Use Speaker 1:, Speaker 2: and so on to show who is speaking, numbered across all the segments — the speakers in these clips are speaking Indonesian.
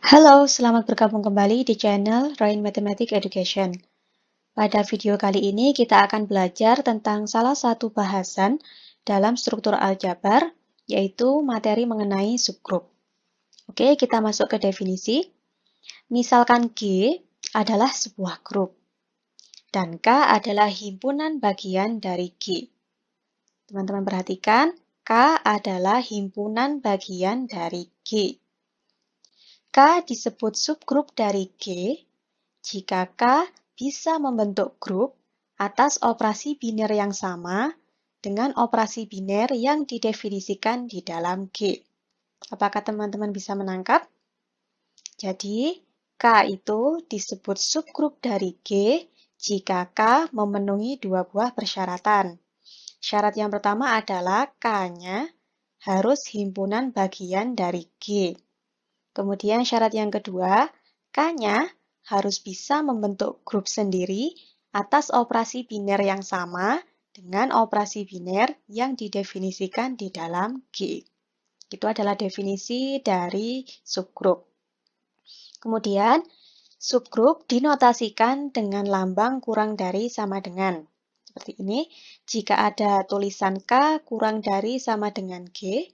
Speaker 1: Halo, selamat bergabung kembali di channel Rain Mathematics Education. Pada video kali ini kita akan belajar tentang salah satu bahasan dalam struktur aljabar, yaitu materi mengenai subgrup. Oke, kita masuk ke definisi. Misalkan G adalah sebuah grup, dan K adalah himpunan bagian dari G. Teman-teman perhatikan, K adalah himpunan bagian dari G. K disebut subgrup dari G jika K bisa membentuk grup atas operasi biner yang sama dengan operasi biner yang didefinisikan di dalam G. Apakah teman-teman bisa menangkap? Jadi, K itu disebut subgrup dari G jika K memenuhi dua buah persyaratan. Syarat yang pertama adalah K-nya harus himpunan bagian dari G. Kemudian syarat yang kedua, K-nya harus bisa membentuk grup sendiri atas operasi biner yang sama dengan operasi biner yang didefinisikan di dalam G. Itu adalah definisi dari subgrup. Kemudian, subgrup dinotasikan dengan lambang kurang dari sama dengan. Seperti ini, jika ada tulisan K kurang dari sama dengan G,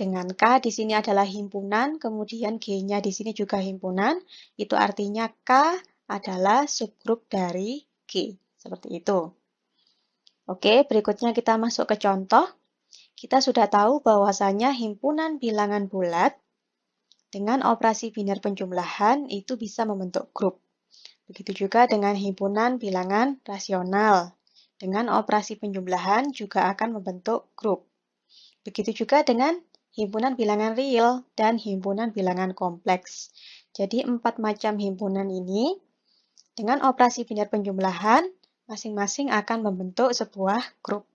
Speaker 1: dengan K di sini adalah himpunan, kemudian G-nya di sini juga himpunan, itu artinya K adalah subgrup dari G. Seperti itu. Oke, berikutnya kita masuk ke contoh. Kita sudah tahu bahwasanya himpunan bilangan bulat dengan operasi biner penjumlahan itu bisa membentuk grup. Begitu juga dengan himpunan bilangan rasional. Dengan operasi penjumlahan juga akan membentuk grup. Begitu juga dengan himpunan bilangan real dan himpunan bilangan kompleks. Jadi 4 macam himpunan ini dengan operasi biner penjumlahan masing-masing akan membentuk sebuah grup.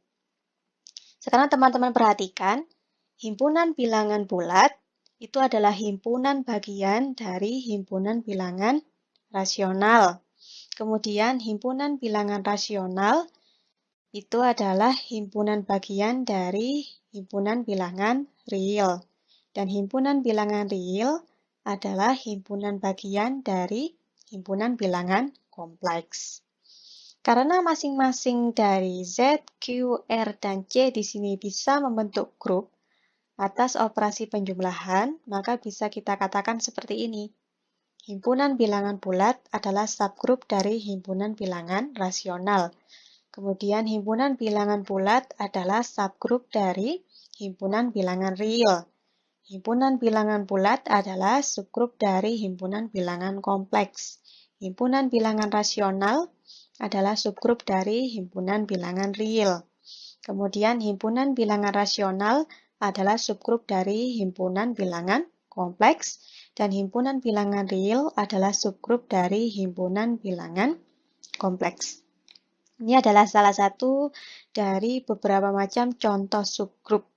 Speaker 1: Sekarang teman-teman perhatikan, himpunan bilangan bulat itu adalah himpunan bagian dari himpunan bilangan rasional. Kemudian himpunan bilangan rasional itu adalah himpunan bagian dari himpunan bilangan real. Dan himpunan bilangan real adalah himpunan bagian dari himpunan bilangan kompleks. Karena masing-masing dari Z, Q, R, dan C di sini bisa membentuk grup atas operasi penjumlahan, maka bisa kita katakan seperti ini. Himpunan bilangan bulat adalah subgrup dari himpunan bilangan rasional. Kemudian himpunan bilangan bulat adalah subgrup dari himpunan bilangan real. Himpunan bilangan bulat adalah subgrup dari himpunan bilangan kompleks. Himpunan bilangan rasional adalah subgrup dari himpunan bilangan real. Kemudian himpunan bilangan rasional adalah subgrup dari himpunan bilangan kompleks. Dan himpunan bilangan real adalah subgrup dari himpunan bilangan kompleks. Ini adalah salah satu dari beberapa macam contoh subgrup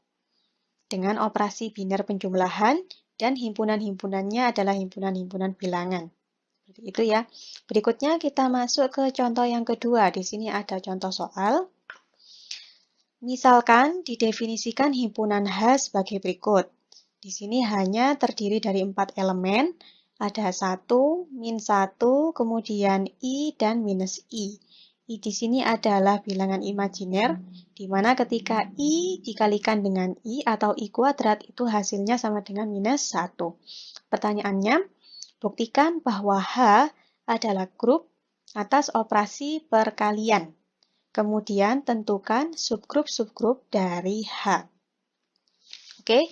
Speaker 1: dengan operasi biner penjumlahan dan himpunan-himpunannya adalah himpunan-himpunan bilangan. Seperti itu ya. Berikutnya kita masuk ke contoh yang kedua. Di sini ada contoh soal. Misalkan didefinisikan himpunan H sebagai berikut. Di sini hanya terdiri dari 4 elemen. Ada 1, min 1, kemudian I, dan minus I. I di sini adalah bilangan imajiner, di mana ketika I dikalikan dengan I atau I kuadrat itu hasilnya sama dengan minus 1. Pertanyaannya, buktikan bahwa H adalah grup atas operasi perkalian. Kemudian tentukan subgrup-subgrup dari H. Oke.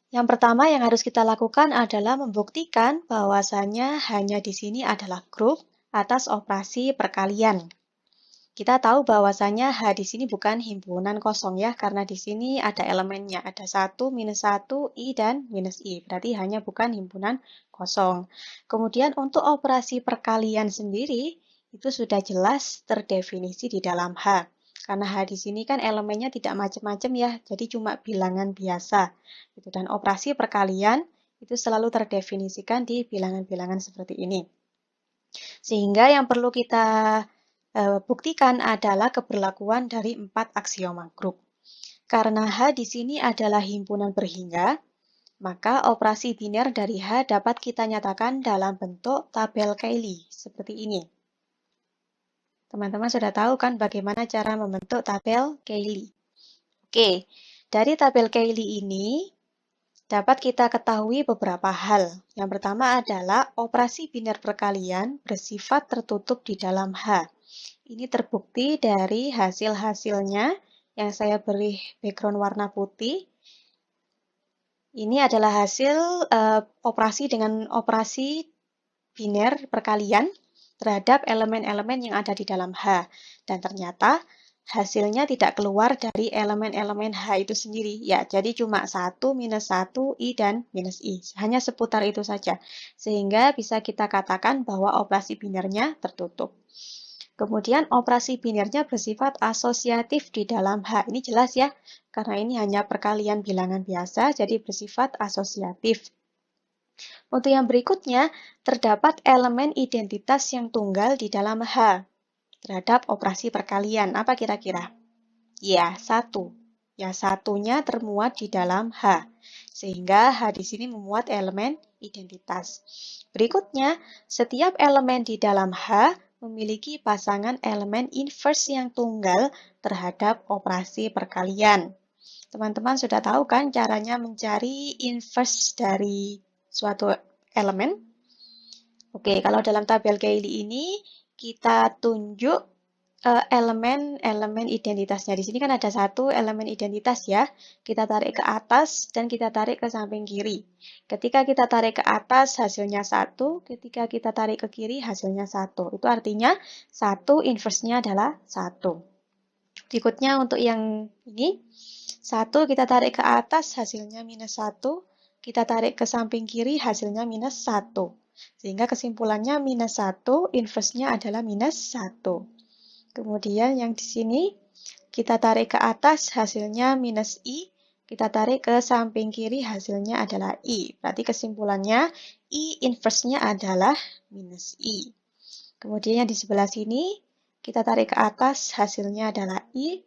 Speaker 1: Yang pertama yang harus kita lakukan adalah membuktikan bahwasanya hanya di sini adalah grup atas operasi perkalian. Kita tahu bahwasanya H di sini bukan himpunan kosong ya, karena di sini ada elemennya, ada 1, minus 1, I, dan minus I. Berarti hanya bukan himpunan kosong. Kemudian untuk operasi perkalian sendiri, itu sudah jelas terdefinisi di dalam H. Karena H di sini kan elemennya tidak macam-macam ya, jadi cuma bilangan biasa. Dan operasi perkalian itu selalu terdefinisikan di bilangan-bilangan seperti ini. Sehingga yang perlu kita buktikan adalah keberlakuan dari 4 aksioma grup. Karena H di sini adalah himpunan berhingga, maka operasi biner dari H dapat kita nyatakan dalam bentuk tabel Cayley, seperti ini. Teman-teman sudah tahu kan bagaimana cara membentuk tabel Cayley? Oke, dari tabel Cayley ini dapat kita ketahui beberapa hal. Yang pertama adalah operasi biner perkalian bersifat tertutup di dalam H. Ini terbukti dari hasil-hasilnya yang saya beri background warna putih. Ini adalah hasil operasi dengan operasi biner perkalian terhadap elemen-elemen yang ada di dalam H. Dan ternyata hasilnya tidak keluar dari elemen-elemen H itu sendiri. Ya, jadi cuma 1, minus 1, I, dan minus I. Hanya seputar itu saja. Sehingga bisa kita katakan bahwa operasi binernya tertutup. Kemudian operasi binernya bersifat asosiatif di dalam H. Ini jelas ya, karena ini hanya perkalian bilangan biasa, jadi bersifat asosiatif. Untuk yang berikutnya, terdapat elemen identitas yang tunggal di dalam H terhadap operasi perkalian. Apa kira-kira? Ya, 1. Ya, satunya termuat di dalam H. Sehingga H di sini memuat elemen identitas. Berikutnya, setiap elemen di dalam H memiliki pasangan elemen inverse yang tunggal terhadap operasi perkalian. Teman-teman sudah tahu kan caranya mencari inverse dari suatu elemen? Oke, kalau dalam tabel Cayley ini kita tunjuk elemen-elemen identitasnya. Di sini kan ada satu elemen identitas ya. Kita tarik ke atas dan kita tarik ke samping kiri. Ketika kita tarik ke atas hasilnya 1, ketika kita tarik ke kiri hasilnya 1. Itu artinya 1 inverse-nya adalah 1. Berikutnya untuk yang ini, 1 kita tarik ke atas hasilnya minus 1, kita tarik ke samping kiri hasilnya minus 1. Sehingga kesimpulannya minus 1, inverse-nya adalah minus 1. Kemudian yang di sini kita tarik ke atas hasilnya minus I, kita tarik ke samping kiri hasilnya adalah I. Berarti kesimpulannya I inverse-nya adalah minus I. Kemudian yang di sebelah sini kita tarik ke atas hasilnya adalah I,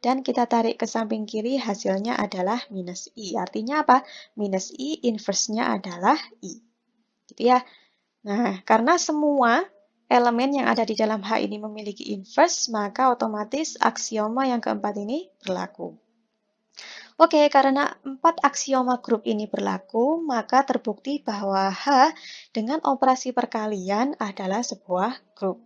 Speaker 1: dan kita tarik ke samping kiri hasilnya adalah minus I. Artinya apa? Minus I inverse-nya adalah I. Gitu ya. Nah, karena semua elemen yang ada di dalam H ini memiliki inverse, maka otomatis aksioma yang keempat ini berlaku. Oke, karena 4 aksioma grup ini berlaku, maka terbukti bahwa H dengan operasi perkalian adalah sebuah grup.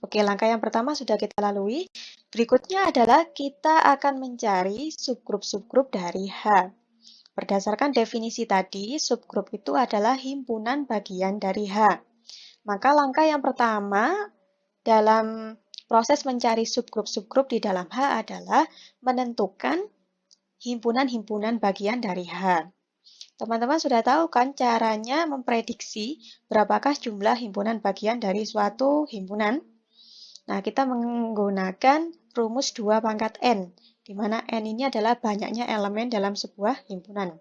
Speaker 1: Oke, langkah yang pertama sudah kita lalui. Berikutnya adalah kita akan mencari subgrup-subgrup dari H. Berdasarkan definisi tadi, subgrup itu adalah himpunan bagian dari H. Maka langkah yang pertama dalam proses mencari subgrup-subgrup di dalam H adalah menentukan himpunan-himpunan bagian dari H. Teman-teman sudah tahu kan caranya memprediksi berapakah jumlah himpunan bagian dari suatu himpunan? Nah, kita menggunakan rumus 2 pangkat N, di mana N ini adalah banyaknya elemen dalam sebuah himpunan.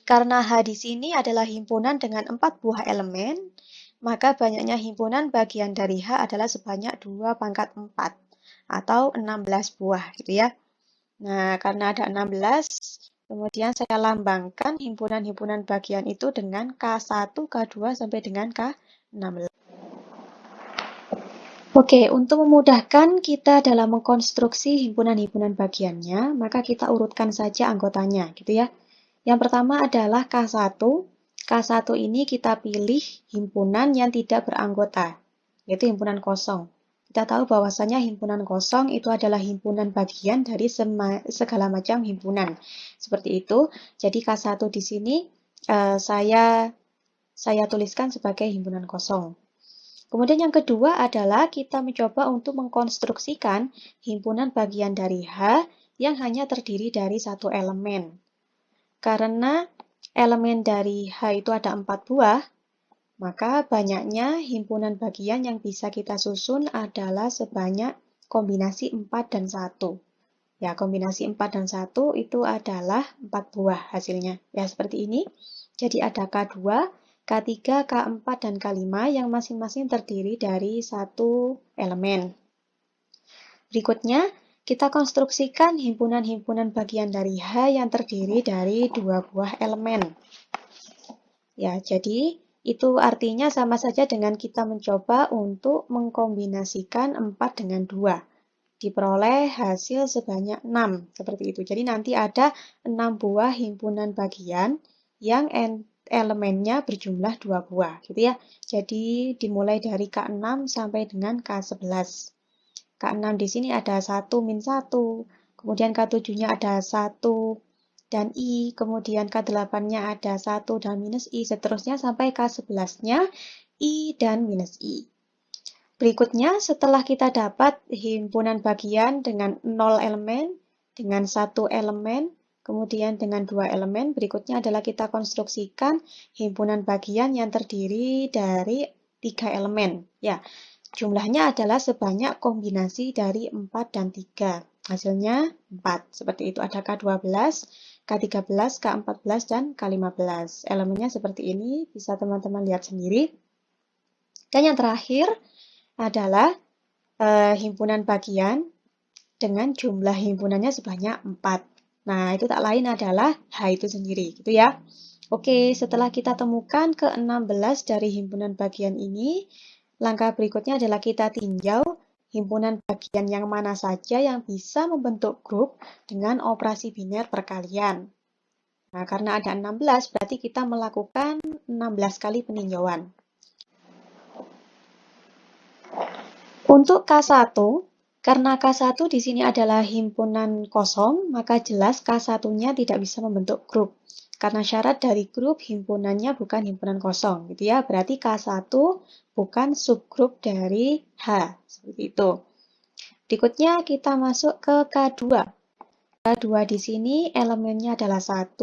Speaker 1: Karena H di sini adalah himpunan dengan 4 buah elemen, maka banyaknya himpunan bagian dari H adalah sebanyak 2 pangkat 4 atau 16 buah gitu ya. Nah, karena ada 16, kemudian saya lambangkan himpunan-himpunan bagian itu dengan K1, K2 sampai dengan K16. Oke, untuk memudahkan kita dalam mengkonstruksi himpunan-himpunan bagiannya, maka kita urutkan saja anggotanya gitu ya. Yang pertama adalah K1. K1 ini kita pilih himpunan yang tidak beranggota, yaitu himpunan kosong. Kita tahu bahwasanya himpunan kosong itu adalah himpunan bagian dari segala macam himpunan. Seperti itu. Jadi K1 di sini saya tuliskan sebagai himpunan kosong. Kemudian yang kedua adalah kita mencoba untuk mengkonstruksikan himpunan bagian dari H yang hanya terdiri dari satu elemen. Karena elemen dari H itu ada 4 buah, maka banyaknya himpunan bagian yang bisa kita susun adalah sebanyak kombinasi 4 dan 1. Ya, kombinasi 4 dan 1 itu adalah 4 buah hasilnya. Ya, seperti ini. Jadi ada K2, K3, K4, dan K5 yang masing-masing terdiri dari satu elemen. Berikutnya, Kita konstruksikan himpunan-himpunan bagian dari H yang terdiri dari dua buah elemen. Ya, jadi itu artinya sama saja dengan kita mencoba untuk mengkombinasikan 4 dengan 2. Diperoleh hasil sebanyak 6, seperti itu. Jadi nanti ada 6 buah himpunan bagian yang elemennya berjumlah 2 buah, gitu ya. Jadi dimulai dari K6 sampai dengan K11. K6 di sini ada 1 min 1, kemudian K7-nya ada 1 dan I, kemudian K8-nya ada 1 dan minus I, seterusnya sampai K11-nya I dan minus I. Berikutnya, setelah kita dapat himpunan bagian dengan 0 elemen, dengan 1 elemen, kemudian dengan 2 elemen, berikutnya adalah kita konstruksikan himpunan bagian yang terdiri dari 3 elemen. Ya, jumlahnya adalah sebanyak kombinasi dari 4 dan 3. Hasilnya 4. Seperti itu ada K12, K13, K14, dan K15. Elemennya seperti ini, bisa teman-teman lihat sendiri. Dan yang terakhir adalah himpunan bagian dengan jumlah himpunannya sebanyak 4. Nah, itu tak lain adalah H itu sendiri, gitu ya. Oke, setelah kita temukan ke-16 dari himpunan bagian ini, langkah berikutnya adalah kita tinjau himpunan bagian yang mana saja yang bisa membentuk grup dengan operasi biner perkalian. Nah, karena ada 16, berarti kita melakukan 16 kali peninjauan. Untuk K1, karena K1 di sini adalah himpunan kosong, maka jelas K1-nya tidak bisa membentuk grup. Karena syarat dari grup himpunannya bukan himpunan kosong, gitu ya. Berarti K1 bukan subgrup dari H, seperti itu. Berikutnya kita masuk ke K2. K2 di sini elemennya adalah 1.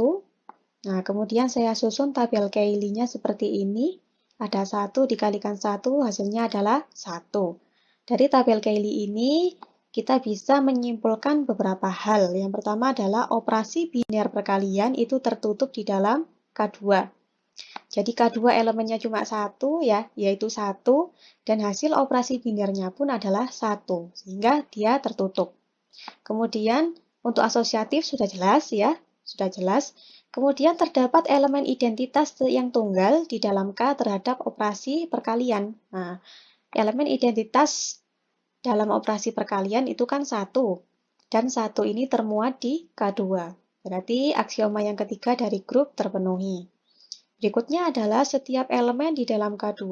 Speaker 1: Nah, kemudian saya susun tabel Cayley-nya seperti ini. Ada 1 dikalikan 1, hasilnya adalah 1. Dari tabel Cayley ini, kita bisa menyimpulkan beberapa hal. Yang pertama adalah operasi biner perkalian itu tertutup di dalam K2. Jadi K2 elemennya cuma 1, ya, yaitu 1, dan hasil operasi binernya pun adalah 1, sehingga dia tertutup. Kemudian, untuk asosiatif sudah jelas, ya, sudah jelas. Kemudian terdapat elemen identitas yang tunggal di dalam K terhadap operasi perkalian. Nah, elemen identitas dalam operasi perkalian itu kan 1, dan 1 ini termuat di K2. Berarti aksioma yang ketiga dari grup terpenuhi. Berikutnya adalah setiap elemen di dalam K2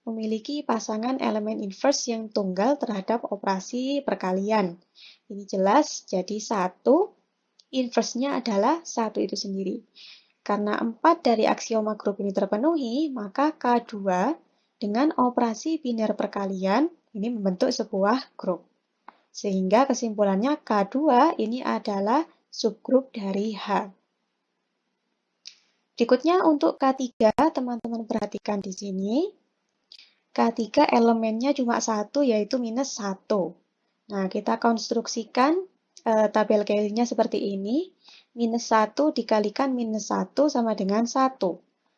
Speaker 1: memiliki pasangan elemen inverse yang tunggal terhadap operasi perkalian. Ini jelas, jadi 1, inverse-nya adalah 1 itu sendiri. Karena 4 dari aksioma grup ini terpenuhi, maka K2 dengan operasi biner perkalian ini membentuk sebuah grup. Sehingga kesimpulannya K2 ini adalah subgrup dari H. Berikutnya untuk K3, teman-teman perhatikan di sini. K3 elemennya cuma 1, yaitu minus 1. Nah, kita konstruksikan tabel Cayley-nya seperti ini. Minus 1 dikalikan minus 1 sama dengan 1.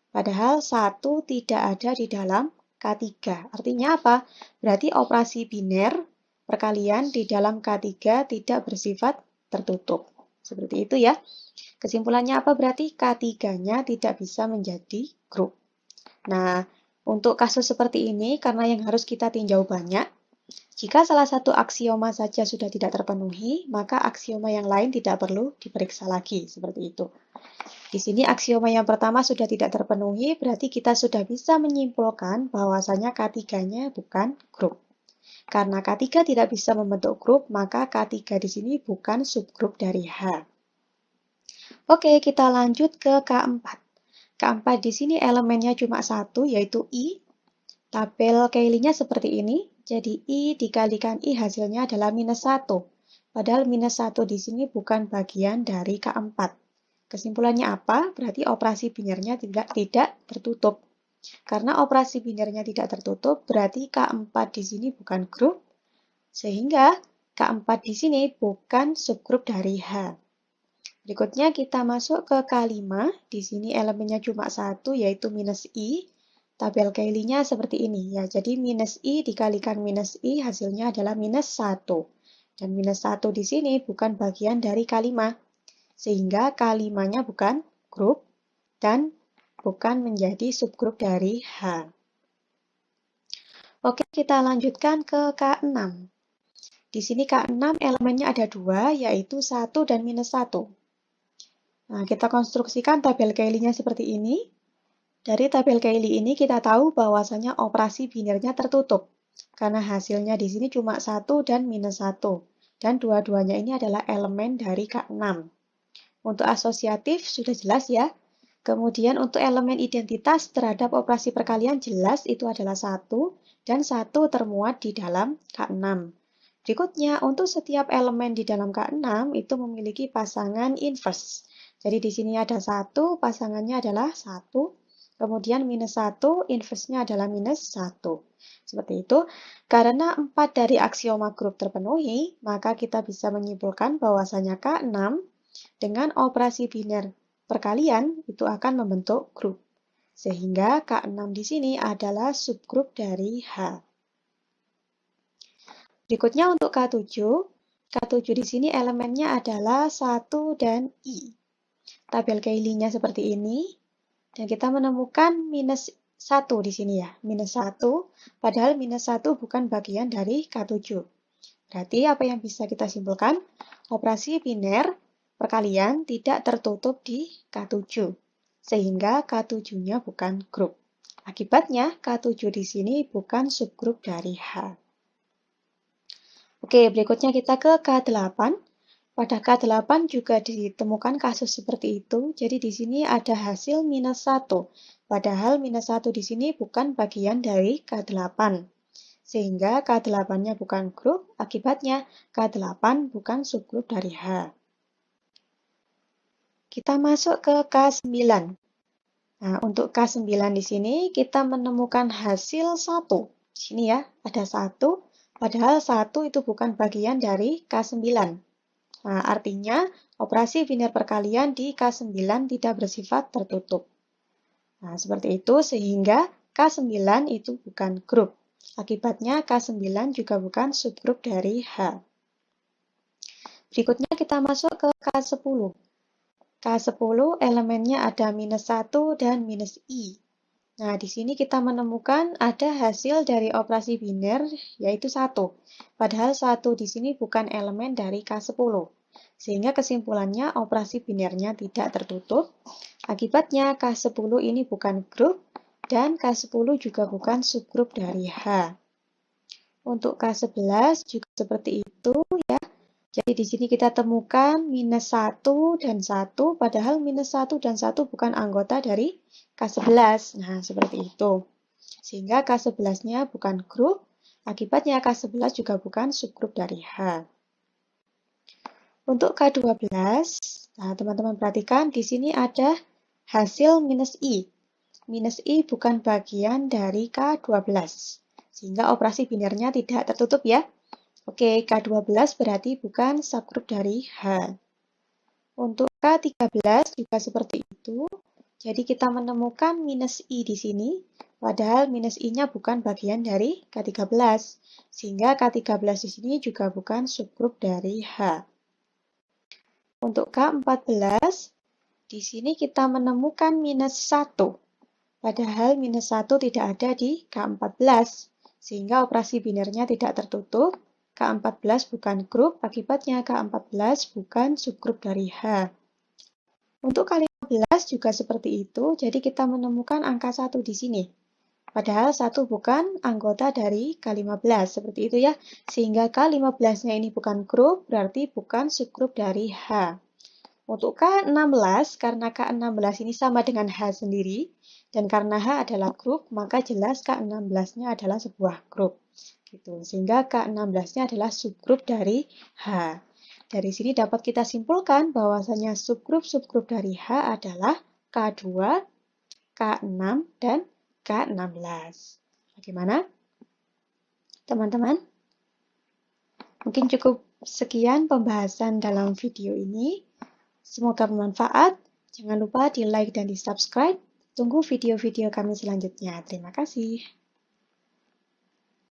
Speaker 1: Padahal 1 tidak ada di dalam K3. Artinya apa? Berarti operasi biner perkalian di dalam K3 tidak bersifat tertutup. Seperti itu ya. Kesimpulannya apa berarti? K3-nya tidak bisa menjadi grup. Nah, untuk kasus seperti ini, karena yang harus kita tinjau banyak, jika salah satu aksioma saja sudah tidak terpenuhi, maka aksioma yang lain tidak perlu diperiksa lagi, seperti itu. Di sini aksioma yang pertama sudah tidak terpenuhi, berarti kita sudah bisa menyimpulkan bahwasanya K3-nya bukan grup. Karena K3 tidak bisa membentuk grup, maka K3 di sini bukan subgrup dari H. Oke, kita lanjut ke K4. K4 di sini elemennya cuma 1, yaitu I. Tabel Cayley-nya seperti ini. Jadi I dikalikan I hasilnya adalah minus 1. Padahal minus 1 di sini bukan bagian dari K4. Kesimpulannya apa? Berarti operasi binernya tidak tertutup. Karena operasi binernya tidak tertutup, berarti K4 di sini bukan grup. Sehingga K4 di sini bukan subgrup dari H. Berikutnya kita masuk ke K5. Di sini elemennya cuma 1, yaitu minus I. Tabel Cayley-nya seperti ini ya. Jadi minus I dikalikan minus I hasilnya adalah minus 1. Dan minus 1 di sini bukan bagian dari K5. Sehingga K5-nya bukan grup dan bukan menjadi subgrup dari H. Oke, kita lanjutkan ke K6. Di sini K6 elemennya ada 2, yaitu 1 dan minus 1. Nah, kita konstruksikan tabel Cayley-nya seperti ini. Dari tabel Cayley ini kita tahu bahwasanya operasi binarnya tertutup. Karena hasilnya di sini cuma 1 dan minus 1. Dan dua-duanya ini adalah elemen dari K6. Untuk asosiatif sudah jelas ya. Kemudian untuk elemen identitas terhadap operasi perkalian jelas itu adalah 1 dan 1 termuat di dalam K6. Berikutnya, untuk setiap elemen di dalam K6 itu memiliki pasangan inverse. Jadi di sini ada 1, pasangannya adalah 1, kemudian minus 1, inverse-nya adalah minus 1. Seperti itu. Karena 4 dari aksioma grup terpenuhi, maka kita bisa menyimpulkan bahwasanya K6 dengan operasi biner perkalian itu akan membentuk grup. Sehingga K6 di sini adalah subgrup dari H. Berikutnya untuk K7. K7 di sini elemennya adalah 1 dan I. Tabel Cayley-nya seperti ini. Dan kita menemukan minus 1 di sini ya. Minus 1, padahal minus 1 bukan bagian dari K7. Berarti apa yang bisa kita simpulkan? Operasi biner perkalian tidak tertutup di K7. Sehingga K7-nya bukan grup. Akibatnya K7 di sini bukan subgrup dari H. Oke, berikutnya kita ke K8. Pada K8 juga ditemukan kasus seperti itu. Jadi di sini ada hasil minus 1. Padahal minus 1 di sini bukan bagian dari K8. Sehingga K8-nya bukan grup, akibatnya K8 bukan subgrup dari H. Kita masuk ke K9. Nah, untuk K9 di sini kita menemukan hasil 1. Di sini ya, ada 1. Padahal 1 itu bukan bagian dari K9. Nah, artinya operasi biner perkalian di K9 tidak bersifat tertutup. Nah, seperti itu sehingga K9 itu bukan grup. Akibatnya K9 juga bukan subgrup dari H. Berikutnya kita masuk ke K10. K10 elemennya ada minus 1 dan minus I. Nah, di sini kita menemukan ada hasil dari operasi biner, yaitu 1. Padahal 1 di sini bukan elemen dari K10. Sehingga kesimpulannya operasi binernya tidak tertutup. Akibatnya K10 ini bukan grup, dan K10 juga bukan subgrup dari H. Untuk K11 juga seperti itu ya. Jadi di sini kita temukan minus 1 dan 1, padahal minus 1 dan 1 bukan anggota dari K11. Nah, seperti itu. Sehingga K11-nya bukan grup, akibatnya K11 juga bukan subgrup dari H. Untuk K12, nah teman-teman perhatikan di sini ada hasil minus I. Minus I bukan bagian dari K12. Sehingga operasi binernya tidak tertutup ya. Oke, K12 berarti bukan subgrup dari H. Untuk K13 juga seperti itu. Jadi kita menemukan minus I di sini, padahal minus I-nya bukan bagian dari K13. Sehingga K13 di sini juga bukan subgrup dari H. Untuk K14, di sini kita menemukan minus 1. Padahal minus 1 tidak ada di K14. Sehingga operasi binernya tidak tertutup. K14 bukan grup, akibatnya K14 bukan subgrup dari H. Untuk K15 juga seperti itu, jadi kita menemukan angka 1 di sini. Padahal 1 bukan anggota dari K15, seperti itu ya. Sehingga K15-nya ini bukan grup, berarti bukan subgrup dari H. Untuk K16, karena K16 ini sama dengan H sendiri, dan karena H adalah grup, maka jelas K16-nya adalah sebuah grup. Gitu. Sehingga K16-nya adalah subgrup dari H. Dari sini dapat kita simpulkan bahwasanya subgrup-subgrup dari H adalah K2, K6, dan K16. Bagaimana, teman-teman? Mungkin cukup sekian pembahasan dalam video ini. Semoga bermanfaat. Jangan lupa di like dan di subscribe. Tunggu video-video kami selanjutnya. Terima kasih.